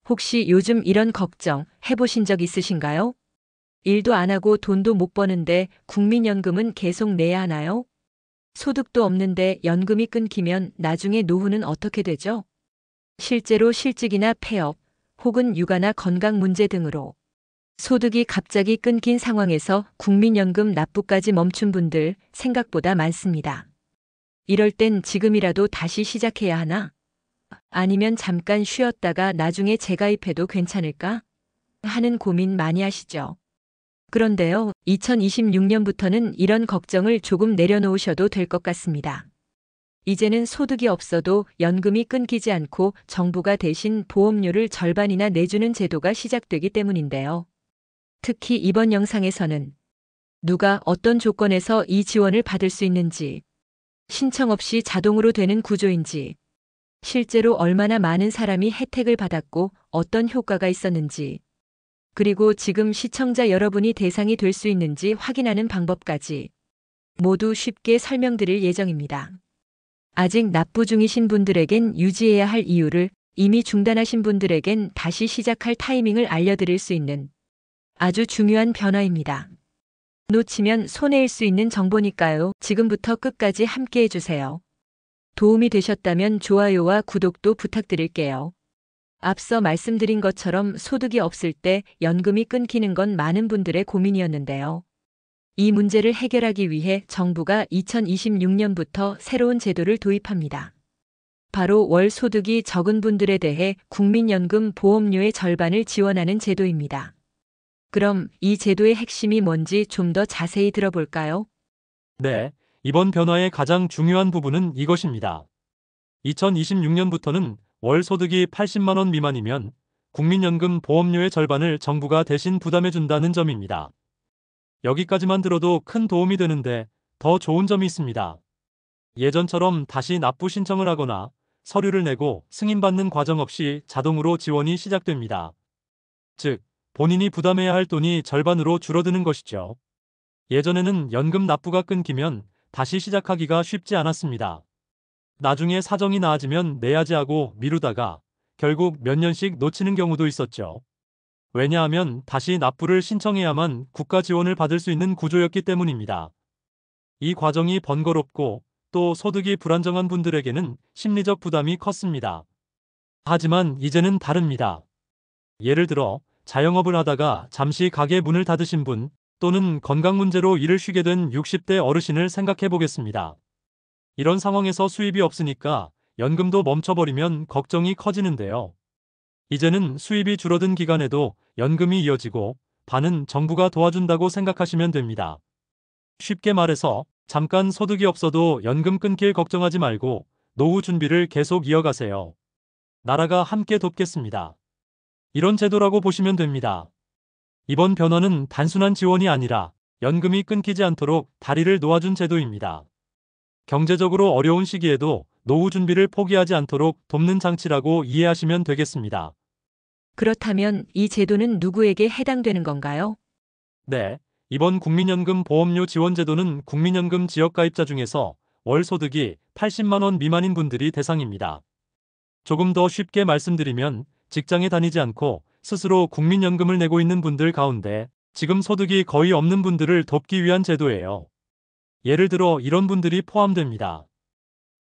혹시 요즘 이런 걱정 해보신 적 있으신가요? 일도 안 하고 돈도 못 버는데 국민연금은 계속 내야 하나요? 소득도 없는데 연금이 끊기면 나중에 노후는 어떻게 되죠? 실제로 실직이나 폐업, 혹은 육아나 건강 문제 등으로 소득이 갑자기 끊긴 상황에서 국민연금 납부까지 멈춘 분들 생각보다 많습니다. 이럴 땐 지금이라도 다시 시작해야 하나? 아니면 잠깐 쉬었다가 나중에 재가입해도 괜찮을까? 하는 고민 많이 하시죠. 그런데요, 2026년부터는 이런 걱정을 조금 내려놓으셔도 될 것 같습니다. 이제는 소득이 없어도 연금이 끊기지 않고 정부가 대신 보험료를 절반이나 내주는 제도가 시작되기 때문인데요. 특히 이번 영상에서는 누가 어떤 조건에서 이 지원을 받을 수 있는지, 신청 없이 자동으로 되는 구조인지, 실제로 얼마나 많은 사람이 혜택을 받았고 어떤 효과가 있었는지, 그리고 지금 시청자 여러분이 대상이 될 수 있는지 확인하는 방법까지 모두 쉽게 설명드릴 예정입니다. 아직 납부 중이신 분들에겐 유지해야 할 이유를, 이미 중단하신 분들에겐 다시 시작할 타이밍을 알려드릴 수 있는 아주 중요한 변화입니다. 놓치면 손해일 수 있는 정보니까요. 지금부터 끝까지 함께 해주세요. 도움이 되셨다면 좋아요와 구독도 부탁드릴게요. 앞서 말씀드린 것처럼 소득이 없을 때 연금이 끊기는 건 많은 분들의 고민이었는데요. 이 문제를 해결하기 위해 정부가 2026년부터 새로운 제도를 도입합니다. 바로 월 소득이 적은 분들에 대해 국민연금 보험료의 절반을 지원하는 제도입니다. 그럼 이 제도의 핵심이 뭔지 좀 더 자세히 들어볼까요? 네, 이번 변화의 가장 중요한 부분은 이것입니다. 2026년부터는 월 소득이 80만 원 미만이면 국민연금 보험료의 절반을 정부가 대신 부담해준다는 점입니다. 여기까지만 들어도 큰 도움이 되는데 더 좋은 점이 있습니다. 예전처럼 다시 납부 신청을 하거나 서류를 내고 승인받는 과정 없이 자동으로 지원이 시작됩니다. 즉, 본인이 부담해야 할 돈이 절반으로 줄어드는 것이죠. 예전에는 연금 납부가 끊기면 다시 시작하기가 쉽지 않았습니다. 나중에 사정이 나아지면 내야지 하고 미루다가 결국 몇 년씩 놓치는 경우도 있었죠. 왜냐하면 다시 납부를 신청해야만 국가 지원을 받을 수 있는 구조였기 때문입니다. 이 과정이 번거롭고 또 소득이 불안정한 분들에게는 심리적 부담이 컸습니다. 하지만 이제는 다릅니다. 예를 들어 자영업을 하다가 잠시 가게 문을 닫으신 분, 또는 건강 문제로 일을 쉬게 된 60대 어르신을 생각해 보겠습니다. 이런 상황에서 수입이 없으니까 연금도 멈춰버리면 걱정이 커지는데요. 이제는 수입이 줄어든 기간에도 연금이 이어지고 반은 정부가 도와준다고 생각하시면 됩니다. 쉽게 말해서 잠깐 소득이 없어도 연금 끊길 걱정하지 말고 노후 준비를 계속 이어가세요. 나라가 함께 돕겠습니다. 이런 제도라고 보시면 됩니다. 이번 변화는 단순한 지원이 아니라 연금이 끊기지 않도록 다리를 놓아준 제도입니다. 경제적으로 어려운 시기에도 노후 준비를 포기하지 않도록 돕는 장치라고 이해하시면 되겠습니다. 그렇다면 이 제도는 누구에게 해당되는 건가요? 네, 이번 국민연금 보험료 지원 제도는 국민연금 지역가입자 중에서 월 소득이 80만 원 미만인 분들이 대상입니다. 조금 더 쉽게 말씀드리면 직장에 다니지 않고 스스로 국민연금을 내고 있는 분들 가운데 지금 소득이 거의 없는 분들을 돕기 위한 제도예요. 예를 들어 이런 분들이 포함됩니다.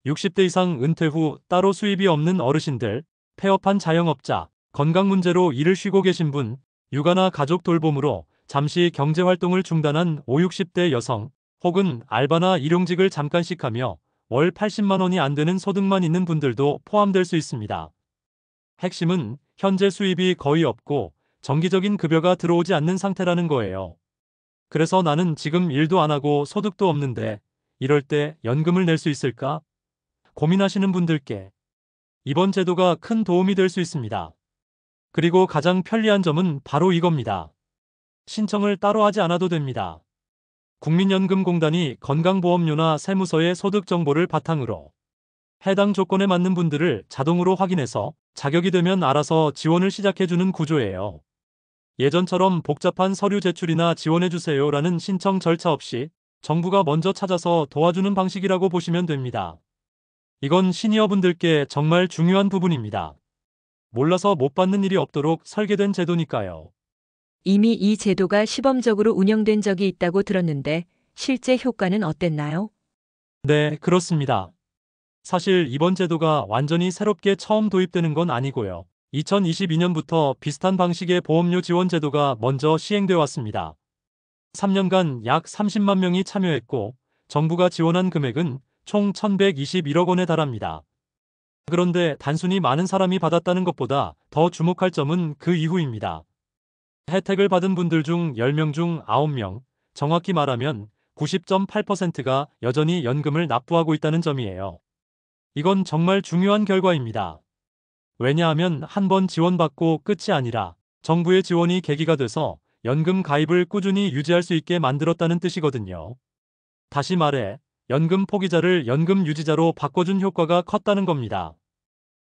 60대 이상 은퇴 후 따로 수입이 없는 어르신들, 폐업한 자영업자, 건강 문제로 일을 쉬고 계신 분, 육아나 가족 돌봄으로 잠시 경제활동을 중단한 5, 60대 여성, 혹은 알바나 일용직을 잠깐씩 하며 월 80만 원이 안 되는 소득만 있는 분들도 포함될 수 있습니다. 핵심은 현재 수입이 거의 없고 정기적인 급여가 들어오지 않는 상태라는 거예요. 그래서 나는 지금 일도 안 하고 소득도 없는데 이럴 때 연금을 낼 수 있을까? 고민하시는 분들께 이번 제도가 큰 도움이 될 수 있습니다. 그리고 가장 편리한 점은 바로 이겁니다. 신청을 따로 하지 않아도 됩니다. 국민연금공단이 건강보험료나 세무서의 소득 정보를 바탕으로 해당 조건에 맞는 분들을 자동으로 확인해서 자격이 되면 알아서 지원을 시작해주는 구조예요. 예전처럼 복잡한 서류 제출이나 지원해주세요라는 신청 절차 없이 정부가 먼저 찾아서 도와주는 방식이라고 보시면 됩니다. 이건 시니어분들께 정말 중요한 부분입니다. 몰라서 못 받는 일이 없도록 설계된 제도니까요. 이미 이 제도가 시범적으로 운영된 적이 있다고 들었는데 실제 효과는 어땠나요? 네, 그렇습니다. 사실 이번 제도가 완전히 새롭게 처음 도입되는 건 아니고요. 2022년부터 비슷한 방식의 보험료 지원 제도가 먼저 시행돼 왔습니다. 3년간 약 30만 명이 참여했고 정부가 지원한 금액은 총 1,121억 원에 달합니다. 그런데 단순히 많은 사람이 받았다는 것보다 더 주목할 점은 그 이후입니다. 혜택을 받은 분들 중 10명 중 9명, 정확히 말하면 90.8%가 여전히 연금을 납부하고 있다는 점이에요. 이건 정말 중요한 결과입니다. 왜냐하면 한 번 지원받고 끝이 아니라 정부의 지원이 계기가 돼서 연금 가입을 꾸준히 유지할 수 있게 만들었다는 뜻이거든요. 다시 말해, 연금 포기자를 연금 유지자로 바꿔준 효과가 컸다는 겁니다.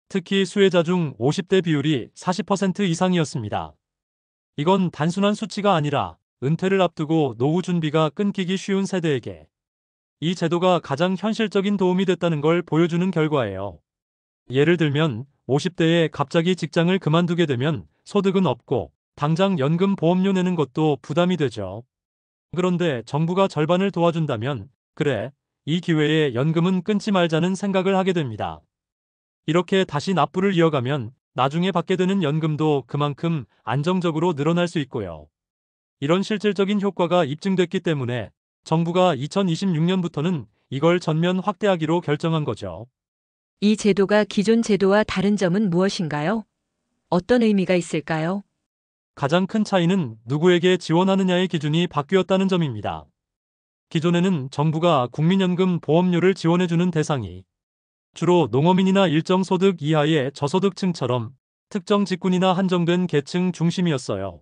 특히 수혜자 중 50대 비율이 40% 이상이었습니다. 이건 단순한 수치가 아니라 은퇴를 앞두고 노후 준비가 끊기기 쉬운 세대에게 이 제도가 가장 현실적인 도움이 됐다는 걸 보여주는 결과예요. 예를 들면 50대에 갑자기 직장을 그만두게 되면 소득은 없고 당장 연금 보험료 내는 것도 부담이 되죠. 그런데 정부가 절반을 도와준다면 그래, 이 기회에 연금은 끊지 말자는 생각을 하게 됩니다. 이렇게 다시 납부를 이어가면 나중에 받게 되는 연금도 그만큼 안정적으로 늘어날 수 있고요. 이런 실질적인 효과가 입증됐기 때문에 정부가 2026년부터는 이걸 전면 확대하기로 결정한 거죠. 이 제도가 기존 제도와 다른 점은 무엇인가요? 어떤 의미가 있을까요? 가장 큰 차이는 누구에게 지원하느냐의 기준이 바뀌었다는 점입니다. 기존에는 정부가 국민연금 보험료를 지원해주는 대상이 주로 농어민이나 일정 소득 이하의 저소득층처럼 특정 직군이나 한정된 계층 중심이었어요.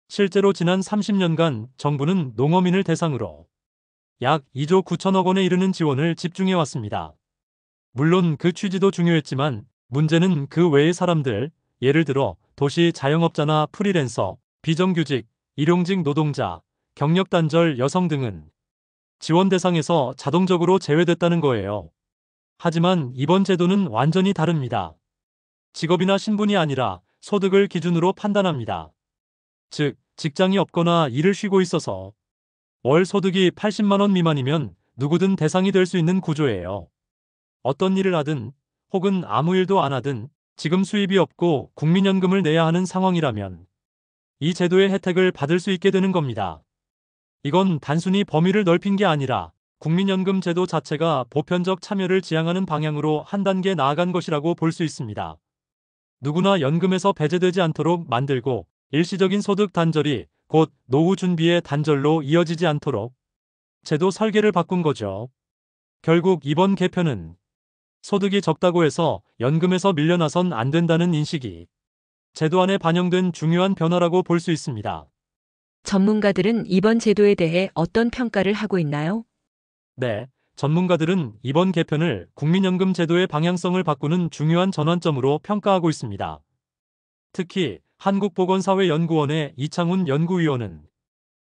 실제로 지난 30년간 정부는 농어민을 대상으로 약 2조 9천억 원에 이르는 지원을 집중해왔습니다. 물론 그 취지도 중요했지만 문제는 그 외의 사람들, 예를 들어 도시 자영업자나 프리랜서, 비정규직, 일용직 노동자, 경력 단절 여성 등은 지원 대상에서 자동적으로 제외됐다는 거예요. 하지만 이번 제도는 완전히 다릅니다. 직업이나 신분이 아니라 소득을 기준으로 판단합니다. 즉, 직장이 없거나 일을 쉬고 있어서 월 소득이 80만 원 미만이면 누구든 대상이 될 수 있는 구조예요. 어떤 일을 하든 혹은 아무 일도 안 하든 지금 수입이 없고 국민연금을 내야 하는 상황이라면 이 제도의 혜택을 받을 수 있게 되는 겁니다. 이건 단순히 범위를 넓힌 게 아니라 국민연금 제도 자체가 보편적 참여를 지향하는 방향으로 한 단계 나아간 것이라고 볼 수 있습니다. 누구나 연금에서 배제되지 않도록 만들고 일시적인 소득 단절이 곧 노후 준비의 단절로 이어지지 않도록 제도 설계를 바꾼 거죠. 결국 이번 개편은 소득이 적다고 해서 연금에서 밀려나선 안 된다는 인식이 제도 안에 반영된 중요한 변화라고 볼 수 있습니다. 전문가들은 이번 제도에 대해 어떤 평가를 하고 있나요? 네, 전문가들은 이번 개편을 국민연금 제도의 방향성을 바꾸는 중요한 전환점으로 평가하고 있습니다. 특히 한국보건사회연구원의 이창훈 연구위원은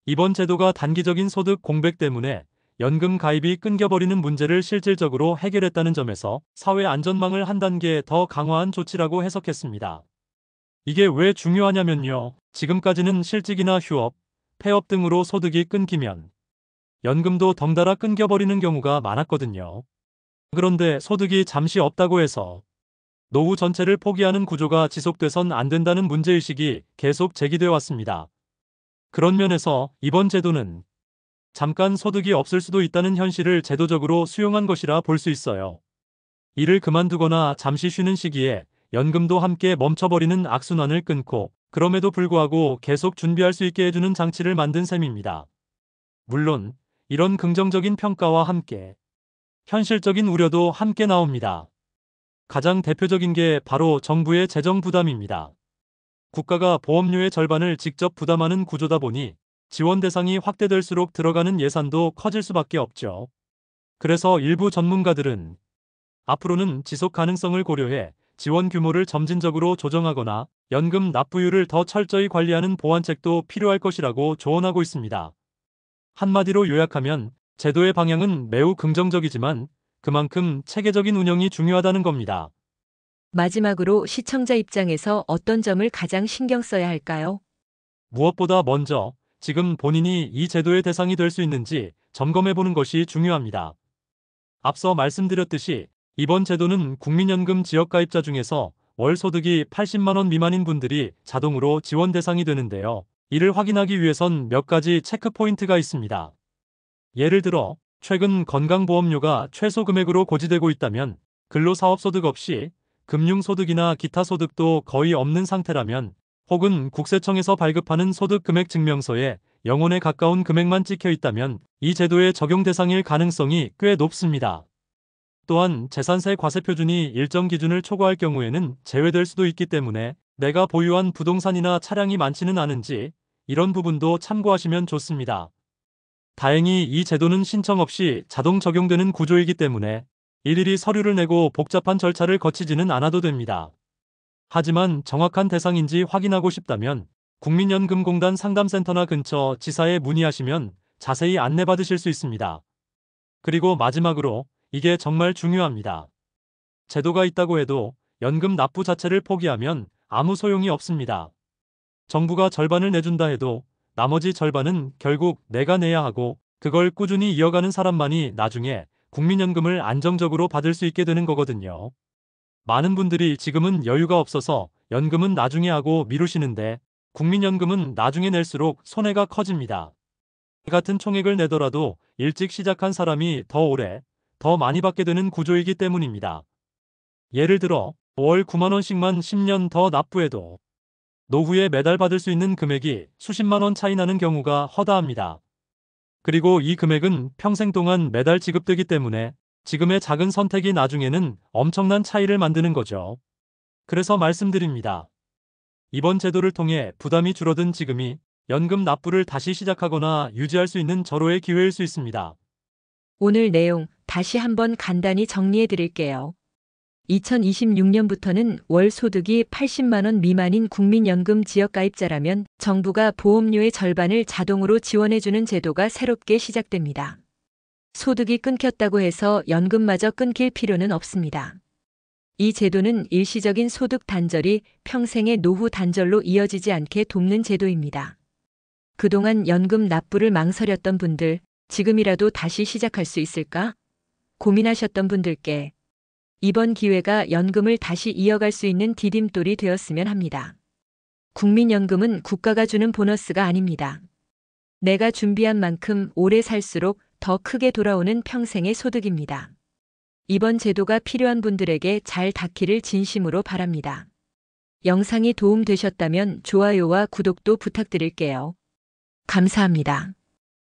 이번 제도가 단기적인 소득 공백 때문에 연금 가입이 끊겨버리는 문제를 실질적으로 해결했다는 점에서 사회 안전망을 한 단계 더 강화한 조치라고 해석했습니다. 이게 왜 중요하냐면요. 지금까지는 실직이나 휴업, 폐업 등으로 소득이 끊기면 연금도 덩달아 끊겨버리는 경우가 많았거든요. 그런데 소득이 잠시 없다고 해서 노후 전체를 포기하는 구조가 지속돼선 안 된다는 문제의식이 계속 제기돼 왔습니다. 그런 면에서 이번 제도는 잠깐 소득이 없을 수도 있다는 현실을 제도적으로 수용한 것이라 볼 수 있어요. 일을 그만두거나 잠시 쉬는 시기에 연금도 함께 멈춰버리는 악순환을 끊고 그럼에도 불구하고 계속 준비할 수 있게 해주는 장치를 만든 셈입니다. 물론 이런 긍정적인 평가와 함께 현실적인 우려도 함께 나옵니다. 가장 대표적인 게 바로 정부의 재정 부담입니다. 국가가 보험료의 절반을 직접 부담하는 구조다 보니 지원 대상이 확대될수록 들어가는 예산도 커질 수밖에 없죠. 그래서 일부 전문가들은 앞으로는 지속 가능성을 고려해 지원 규모를 점진적으로 조정하거나 연금 납부율을 더 철저히 관리하는 보완책도 필요할 것이라고 조언하고 있습니다. 한마디로 요약하면 제도의 방향은 매우 긍정적이지만 그만큼 체계적인 운영이 중요하다는 겁니다. 마지막으로 시청자 입장에서 어떤 점을 가장 신경 써야 할까요? 무엇보다 먼저 지금 본인이 이 제도의 대상이 될 수 있는지 점검해 보는 것이 중요합니다. 앞서 말씀드렸듯이 이번 제도는 국민연금 지역가입자 중에서 월 소득이 80만 원 미만인 분들이 자동으로 지원 대상이 되는데요. 이를 확인하기 위해선 몇 가지 체크 포인트가 있습니다. 예를 들어 최근 건강보험료가 최소 금액으로 고지되고 있다면, 근로사업소득 없이 금융소득이나 기타 소득도 거의 없는 상태라면, 혹은 국세청에서 발급하는 소득금액증명서에 0원에 가까운 금액만 찍혀 있다면 이 제도의 적용 대상일 가능성이 꽤 높습니다. 또한 재산세 과세표준이 일정 기준을 초과할 경우에는 제외될 수도 있기 때문에 내가 보유한 부동산이나 차량이 많지는 않은지 이런 부분도 참고하시면 좋습니다. 다행히 이 제도는 신청 없이 자동 적용되는 구조이기 때문에 일일이 서류를 내고 복잡한 절차를 거치지는 않아도 됩니다. 하지만 정확한 대상인지 확인하고 싶다면 국민연금공단 상담센터나 근처 지사에 문의하시면 자세히 안내받으실 수 있습니다. 그리고 마지막으로 이게 정말 중요합니다. 제도가 있다고 해도 연금 납부 자체를 포기하면 아무 소용이 없습니다. 정부가 절반을 내준다 해도 나머지 절반은 결국 내가 내야 하고, 그걸 꾸준히 이어가는 사람만이 나중에 국민연금을 안정적으로 받을 수 있게 되는 거거든요. 많은 분들이 지금은 여유가 없어서 연금은 나중에 하고 미루시는데, 국민연금은 나중에 낼수록 손해가 커집니다. 같은 총액을 내더라도 일찍 시작한 사람이 더 오래, 더 많이 받게 되는 구조이기 때문입니다. 예를 들어 월 9만 원씩만 10년 더 납부해도 노후에 매달 받을 수 있는 금액이 수십만 원 차이 나는 경우가 허다합니다. 그리고 이 금액은 평생 동안 매달 지급되기 때문에 지금의 작은 선택이 나중에는 엄청난 차이를 만드는 거죠. 그래서 말씀드립니다. 이번 제도를 통해 부담이 줄어든 지금이 연금 납부를 다시 시작하거나 유지할 수 있는 절호의 기회일 수 있습니다. 오늘 내용 다시 한번 간단히 정리해 드릴게요. 2026년부터는 월 소득이 80만 원 미만인 국민연금 지역가입자라면 정부가 보험료의 절반을 자동으로 지원해주는 제도가 새롭게 시작됩니다. 소득이 끊겼다고 해서 연금마저 끊길 필요는 없습니다. 이 제도는 일시적인 소득 단절이 평생의 노후 단절로 이어지지 않게 돕는 제도입니다. 그동안 연금 납부를 망설였던 분들, 지금이라도 다시 시작할 수 있을까? 고민하셨던 분들께 이번 기회가 연금을 다시 이어갈 수 있는 디딤돌이 되었으면 합니다. 국민연금은 국가가 주는 보너스가 아닙니다. 내가 준비한 만큼 오래 살수록 더 크게 돌아오는 평생의 소득입니다. 이번 제도가 필요한 분들에게 잘 닿기를 진심으로 바랍니다. 영상이 도움되셨다면 좋아요와 구독도 부탁드릴게요. 감사합니다.